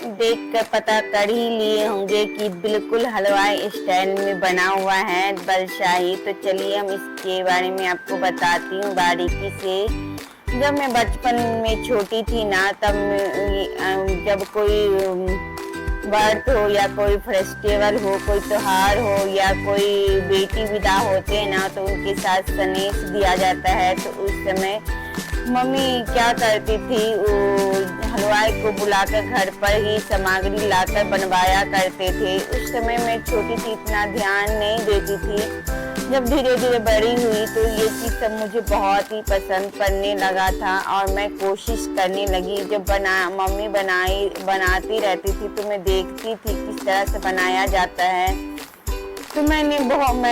देख कर पता कर ही लिए होंगे कि बिल्कुल हलवाई स्टाइल में बना हुआ है बालशाही। तो चलिए हम इसके बारे में आपको बताती हूँ बारीकी से। जब मैं बचपन में छोटी थी ना, तब जब कोई बर्थ हो या कोई फेस्टिवल हो, कोई त्योहार हो या कोई बेटी विदा होते हैं ना, तो उनके साथ सनेश दिया जाता है। तो उस समय मम्मी क्या करती थी, वो हलवाई को बुलाकर घर पर ही सामग्री लाकर बनवाया करते थे। उस समय मैं छोटी थी, इतना ध्यान नहीं देती थी। जब धीरे धीरे बड़ी हुई तो ये चीज़ सब मुझे बहुत ही पसंद पड़ने लगा था और मैं कोशिश करने लगी। जब मम्मी बनाती रहती थी तो मैं देखती थी किस तरह से बनाया जाता है। तो मैं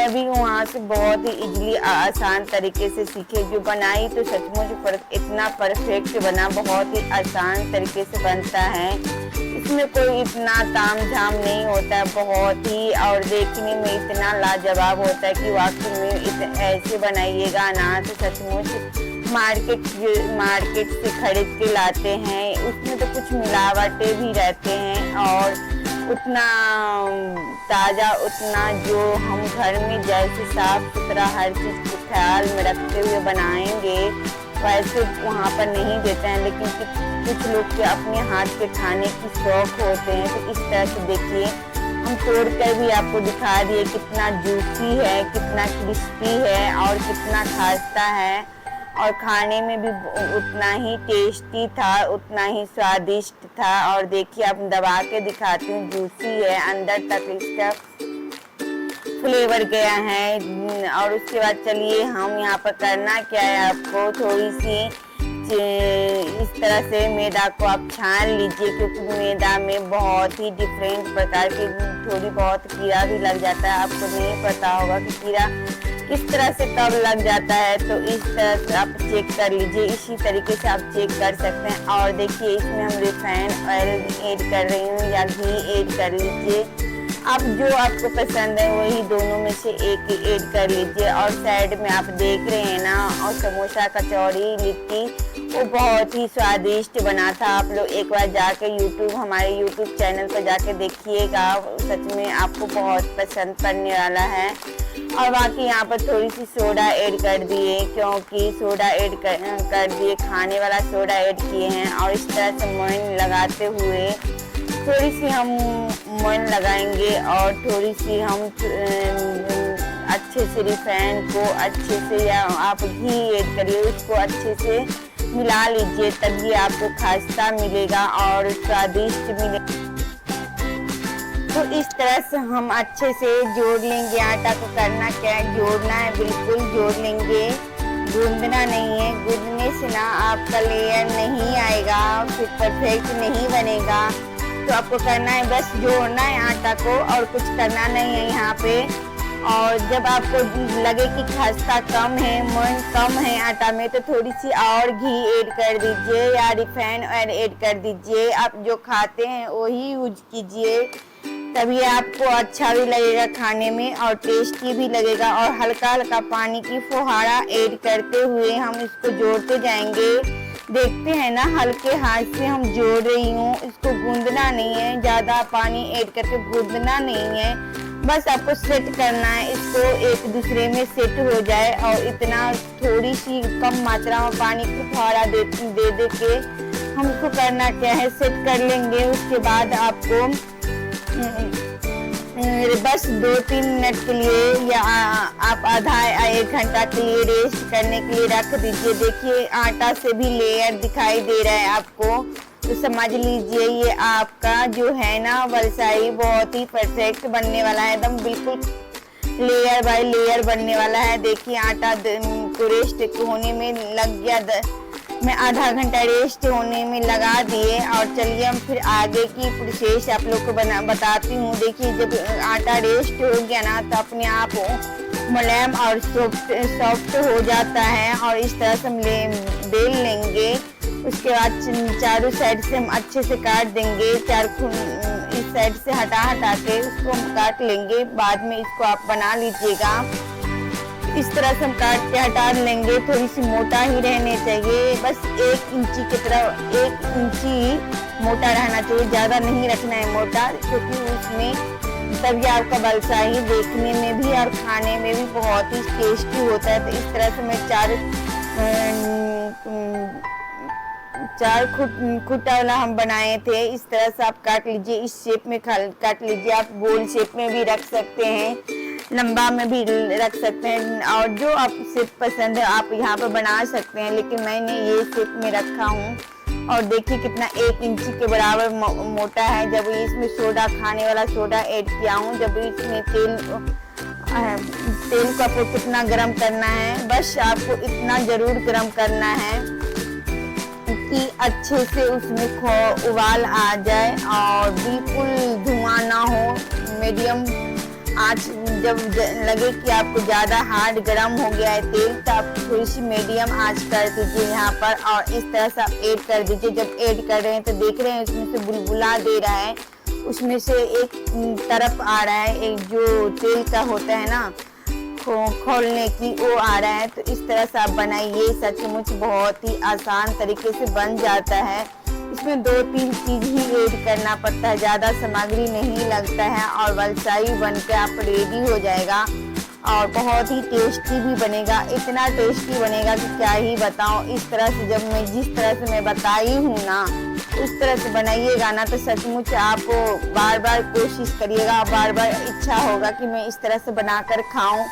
भी वहाँ से बहुत ही इजीली आसान तरीके से सीखे। जो बनाई तो सचमुच इतना परफेक्ट बना, बहुत ही आसान तरीके से बनता है। इसमें कोई इतना ताम झाम नहीं होता है, बहुत ही, और देखने में इतना लाजवाब होता है कि वाकई में ऐसे बनाइएगा ना तो सचमुच मार्केट से खरीद के लाते हैं, उसमें तो कुछ मिलावटें भी रहते हैं और उतना ताज़ा, उतना जो हम घर में जैसे साफ सुथरा हर चीज़ को ख्याल में रखते हुए बनाएंगे वैसे वहाँ पर नहीं देते हैं। लेकिन कुछ लोग के अपने हाथ के खाने की शौक होते हैं। तो इस तरह से देखिए, हम तोड़ कर भी आपको दिखा दिए कितना जूसी है, कितना क्रिस्पी है और कितना खास्ता है, और खाने में भी उतना ही टेस्टी था, उतना ही स्वादिष्ट था। और देखिए, आप दबा के दिखाती हूँ, जूसी है, अंदर तक इसका फ्लेवर गया है। और उसके बाद चलिए हम यहाँ पर करना क्या है, आपको थोड़ी सी इस तरह से मैदा को आप छान लीजिए, क्योंकि मैदा में बहुत ही डिफरेंट प्रकार की थोड़ी बहुत कीड़ा भी लग जाता है। आपको नहीं पता होगा कि कीड़ा किस तरह से कब लग जाता है, तो इस तरह से आप चेक कर लीजिए। इसी तरीके से आप चेक कर सकते हैं। और देखिए, इसमें हम रिफाइंड ऑयल ऐड कर रही हूँ या घी ऐड कर लीजिए, आप जो आपको पसंद है वही दोनों में से एक ऐड कर लीजिए। और साइड में आप देख रहे हैं ना, और समोसा, कचौड़ी, लिट्टी, वो बहुत ही स्वादिष्ट बना था। आप लोग एक बार जाके हमारे यूट्यूब चैनल पर जाके देखिएगा, सच में आपको बहुत पसंद पड़ने वाला है। और बाकी यहाँ पर थोड़ी सी सोडा ऐड कर दिए, क्योंकि सोडा ऐड कर दिए, खाने वाला सोडा ऐड किए हैं। और इस तरह से मोइन लगाते हुए थोड़ी सी हम मोइन लगाएंगे और थोड़ी सी हम अच्छे से रिफाइंड को अच्छे से, या आप घी ऐड करिए, उसको अच्छे से मिला लीजिए, तभी आपको खास्ता मिलेगा और स्वादिष्ट मिलेगा। तो इस तरह से हम अच्छे से जोड़ लेंगे। आटा को करना क्या है, जोड़ना है, बिल्कुल जोड़ लेंगे, गूंदना नहीं है। गूंदने से ना आपका लेयर नहीं आएगा, फिर परफेक्ट नहीं बनेगा। तो आपको करना है बस जोड़ना है आटा को, और कुछ करना नहीं है यहाँ पे। और जब आपको लगे कि खस्ता कम है, मोइन कम है आटा में, तो थोड़ी सी और घी ऐड कर दीजिए या रिफाइंड ऑयल ऐड कर दीजिए। आप जो खाते हैं वही यूज कीजिए, तभी आपको अच्छा भी लगेगा खाने में और टेस्टी भी लगेगा। और हल्का हल्का पानी की फुहारा ऐड करते हुए हम इसको जोड़ते जाएंगे। देखते हैं ना, हल्के हाथ से हम जोड़ रही हूँ, इसको गूंदना नहीं है, ज़्यादा पानी ऐड करके गूंदना नहीं है, बस आपको सेट करना है, इसको एक दूसरे में सेट हो जाए। और इतना थोड़ी सी कम मात्रा में पानी की फुहारा दे के हम इसको करना क्या है, सेट कर लेंगे। उसके बाद आपको बस 2-3 मिनट के लिए या आप आधा 1 घंटा के लिए रेस्ट करने के लिए रख दीजिए। देखिए, आटा से भी लेयर दिखाई दे रहा है आपको, तो समझ लीजिए ये आपका जो है ना बालशाही बहुत ही परफेक्ट बनने वाला है, एकदम बिल्कुल लेयर बाय लेयर बनने वाला है। देखिए, आटा को रेस्ट होने में लग गया, मैं आधा घंटा रेस्ट होने में लगा दिए। और चलिए हम फिर आगे की प्रोसेस आप लोग को बताती हूँ। देखिए, जब आटा रेस्ट हो गया ना, तो अपने आप मुलायम और सॉफ्ट हो जाता है। और इस तरह से हम बेल लेंगे। उसके बाद चारों साइड से हम अच्छे से काट देंगे, इस साइड से हटा के उसको हम काट लेंगे। बाद में इसको आप बना लीजिएगा। इस तरह से हम काट के हटा लेंगे। थोड़ी सी मोटा ही रहने चाहिए, बस 1 इंची की तरह 1 इंची मोटा रहना चाहिए, ज़्यादा नहीं रखना है मोटा, क्योंकि उसमें तभी आपका बालशाही देखने में भी और खाने में भी बहुत ही टेस्टी होता है। तो इस तरह से मैं 4 खुटा वाला हम बनाए थे। इस तरह से आप काट लीजिए, इस शेप में काट लीजिए। आप गोल शेप में भी रख सकते हैं, लंबा में भी रख सकते हैं, और जो आपको शेप पसंद है आप यहाँ पर बना सकते हैं, लेकिन मैंने ये शेप में रखा हूँ। और देखिए कितना 1 इंची के बराबर मोटा है। जब इसमें सोडा, खाने वाला सोडा ऐड किया हूँ, जब इसमें तेल को आपको कितना गरम करना है, बस आपको इतना जरूर गरम करना है कि अच्छे से उसमें उबाल आ जाए और बिल्कुल धुआं ना हो। मीडियम आँच जब लगे कि आपको ज़्यादा हार्ड गर्म हो गया है तेल, तो आप थोड़ी सी मीडियम आँच कर दीजिए यहाँ पर, और इस तरह से आप ऐड कर दीजिए। जब ऐड कर रहे हैं तो देख रहे हैं उसमें से बुलबुला दे रहा है, उसमें से एक तरफ आ रहा है, एक जो तेल का होता है ना खोलने की, वो आ रहा है। तो इस तरह से आप बनाइए, सचमुच बहुत ही आसान तरीके से बन जाता है। इसमें 2-3 चीज ही ऐड करना पड़ता है, ज़्यादा सामग्री नहीं लगता है, और बालशाही बनकर आप रेडी हो जाएगा और बहुत ही टेस्टी भी बनेगा। इतना टेस्टी बनेगा कि क्या ही बताऊं। इस तरह से जब मैं जिस तरह से मैं बताई हूँ ना, उस तरह से बनाइएगा ना, तो सचमुच आपको बार बार कोशिश करिएगा, बार बार इच्छा होगा कि मैं इस तरह से बनाकर खाऊं।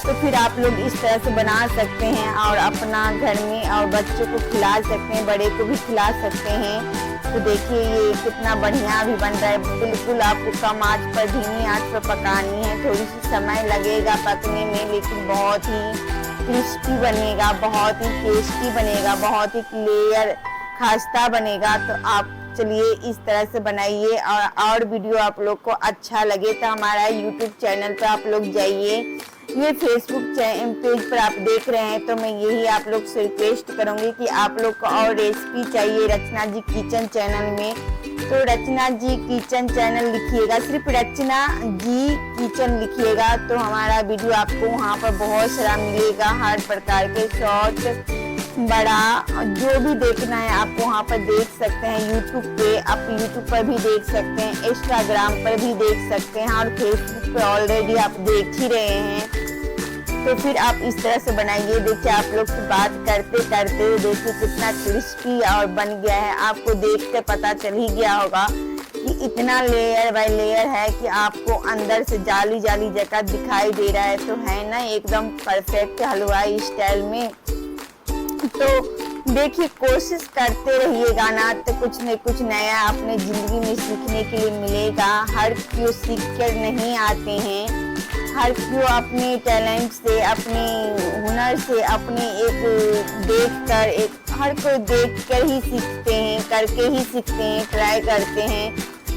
तो फिर आप लोग इस तरह से बना सकते हैं और अपना घर में और बच्चों को खिला सकते हैं, बड़े को भी खिला सकते हैं। तो देखिए ये कितना बढ़िया भी बन रहा है। बिल्कुल आपको कम आंच पर, धीमी आंच पर पकानी है। थोड़ी सी समय लगेगा पकने में, लेकिन बहुत ही क्रिस्पी बनेगा, बहुत ही टेस्टी बनेगा, बहुत ही लेयर खास्ता बनेगा। तो आप चलिए इस तरह से बनाइए, और वीडियो आप लोग को अच्छा लगे तो हमारा यूट्यूब चैनल पर आप लोग जाइए। ये फेसबुक पेज पर आप देख रहे हैं, तो मैं यही आप लोग से रिक्वेस्ट करूंगी कि आप लोग को और रेसिपी चाहिए रचना जी किचन चैनल में, तो रचना जी किचन चैनल लिखिएगा, सिर्फ रचना जी किचन लिखिएगा, तो हमारा वीडियो आपको वहाँ पर बहुत सारा मिलेगा। हर प्रकार के शॉर्ट, बड़ा, जो भी देखना है आप वहाँ पर देख सकते हैं। यूट्यूब पे आप यूट्यूब पर भी देख सकते हैं, इंस्टाग्राम पर भी देख सकते हैं, और फेसबुक पे ऑलरेडी आप देख ही रहे हैं। तो फिर आप इस तरह से बनाइए। देखिए आप लोग से बात करते करते देखिए कितना क्रिस्पी और बन गया है। आपको देख कर पता चल ही गया होगा कि इतना लेयर बाय लेयर है कि आपको अंदर से जाली जाली जगह दिखाई दे रहा है। तो है ना एकदम परफेक्ट हलवाई स्टाइल में। तो देखिए कोशिश करते रहिएगा ना, तो कुछ न कुछ नया अपने जिंदगी में सीखने के लिए मिलेगा। हर क्यों सीख कर नहीं आते हैं, हर क्यों अपने टैलेंट से, अपने हुनर से, अपने हर कोई देख कर ही सीखते हैं, करके ही सीखते हैं, ट्राई करते हैं।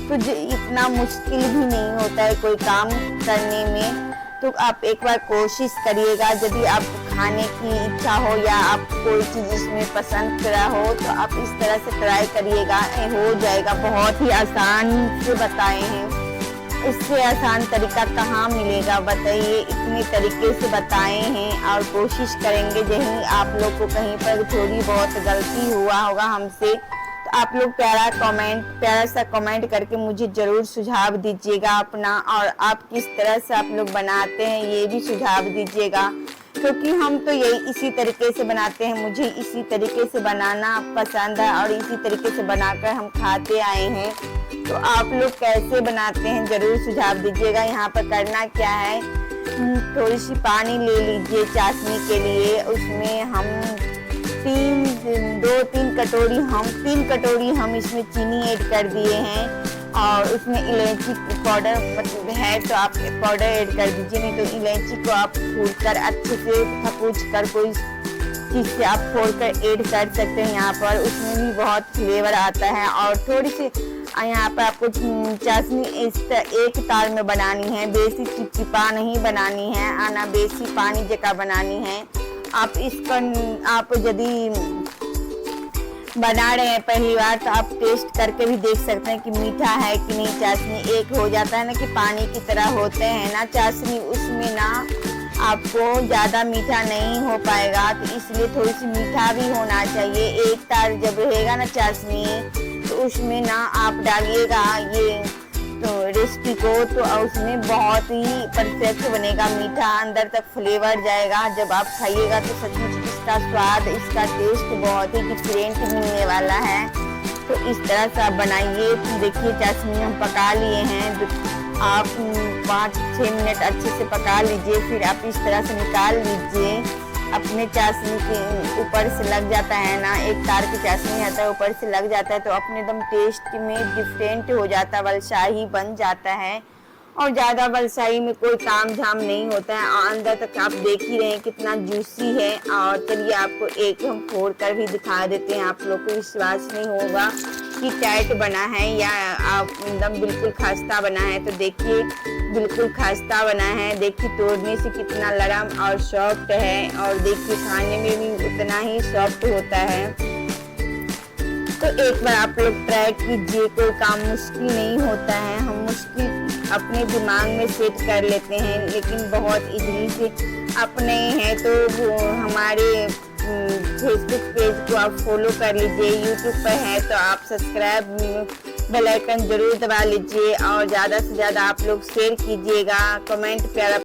तो इतना मुश्किल भी नहीं होता है कोई काम करने में। तो आप एक बार कोशिश करिएगा। यदि आपको खाने की इच्छा हो या आप कोई चीज़ इसमें पसंद करा हो, तो आप इस तरह से ट्राई करिएगा, हो जाएगा। बहुत ही आसान से बताए हैं, इससे आसान तरीका कहाँ मिलेगा बताइए। इतने तरीके से बताए हैं, और कोशिश करेंगे यही आप लोग को कहीं पर थोड़ी बहुत गलती हुआ होगा हमसे, तो आप लोग प्यारा सा कमेंट करके मुझे जरूर सुझाव दीजिएगा अपना, और आप किस तरह से आप लोग बनाते हैं ये भी सुझाव दीजिएगा, क्योंकि हम तो यही इसी तरीके से बनाते हैं। मुझे इसी तरीके से बनाना पसंद है और इसी तरीके से बनाकर हम खाते आए हैं। तो आप लोग कैसे बनाते हैं जरूर सुझाव दीजिएगा। यहाँ पर करना क्या है, थोड़ी सी पानी ले लीजिए चाशनी के लिए। उसमें हम 3 कटोरी हम इसमें चीनी ऐड कर दिए हैं, और उसमें इलायची पाउडर मतलब है तो आप पाउडर ऐड कर दीजिए, नहीं तो इलायची को आप फोड़कर अच्छे से थपूच कर कोई चीज़ से आप फोड़कर ऐड कर सकते हैं यहाँ पर। उसमें भी बहुत फ्लेवर आता है। और थोड़ी सी यहाँ पर आपको चाशनी एक तार में बनानी है, बेसी चिपचिपा नहीं बनानी है, आना बेसी पानी जगह बनानी है। आप इसका आप यदि बना रहे हैं पहली बार, तो आप टेस्ट करके भी देख सकते हैं कि मीठा है कि नहीं। चाशनी एक हो जाता है ना कि पानी की तरह होते हैं ना चाशनी, उसमें ना आपको ज़्यादा मीठा नहीं हो पाएगा, तो इसलिए थोड़ी सी मीठा भी होना चाहिए। एक तार जब रहेगा ना चाशनी, तो उसमें ना आप डालिएगा ये तो रेसिपी को, तो उसमें बहुत ही परफेक्ट बनेगा, मीठा अंदर तक फ्लेवर जाएगा। जब आप खाइएगा तो सचमुच इसका स्वाद, इसका टेस्ट बहुत ही डिफरेंट मिलने वाला है। तो इस तरह से आप बनाइए। देखिए चाशनी हम पका लिए हैं, आप 5-6 मिनट अच्छे से पका लीजिए, फिर आप इस तरह से निकाल लीजिए। अपने चाशनी के ऊपर से लग जाता है ना, एक तार की चाशनी आता है ऊपर से लग जाता है, तो अपने एकदम टेस्ट में डिफरेंट हो जाता है, बालशाही बन जाता है। और ज़्यादा बालशाही में कोई ताम झाम नहीं होता है, और अंदर तक आप देख ही रहे हैं कितना जूसी है। और चलिए आपको एक हम फोड़ कर भी दिखा देते हैं, आप लोग को विश्वास नहीं होगा कि टाइट बना है या आप एकदम बिल्कुल खस्ता बना है। तो देखिए बिल्कुल खस्ता बना है, देखिए तोड़ने से कितना नरम और सॉफ्ट है, और देखिए खाने में भी उतना ही सॉफ्ट होता है। तो एक बार आप लोग ट्राई कीजिए, कोई काम मुश्किल नहीं होता है। हम मुश्किल अपने दिमाग में सेट कर लेते हैं, लेकिन बहुत इजीली से अपने हैं। तो हमारे फेसबुक पेज को आप फॉलो कर लीजिए, यूट्यूब पर है तो आप सब्सक्राइब बेल आइकन जरूर दबा लीजिए, और ज़्यादा से ज़्यादा आप लोग शेयर कीजिएगा, कमेंट प्यारा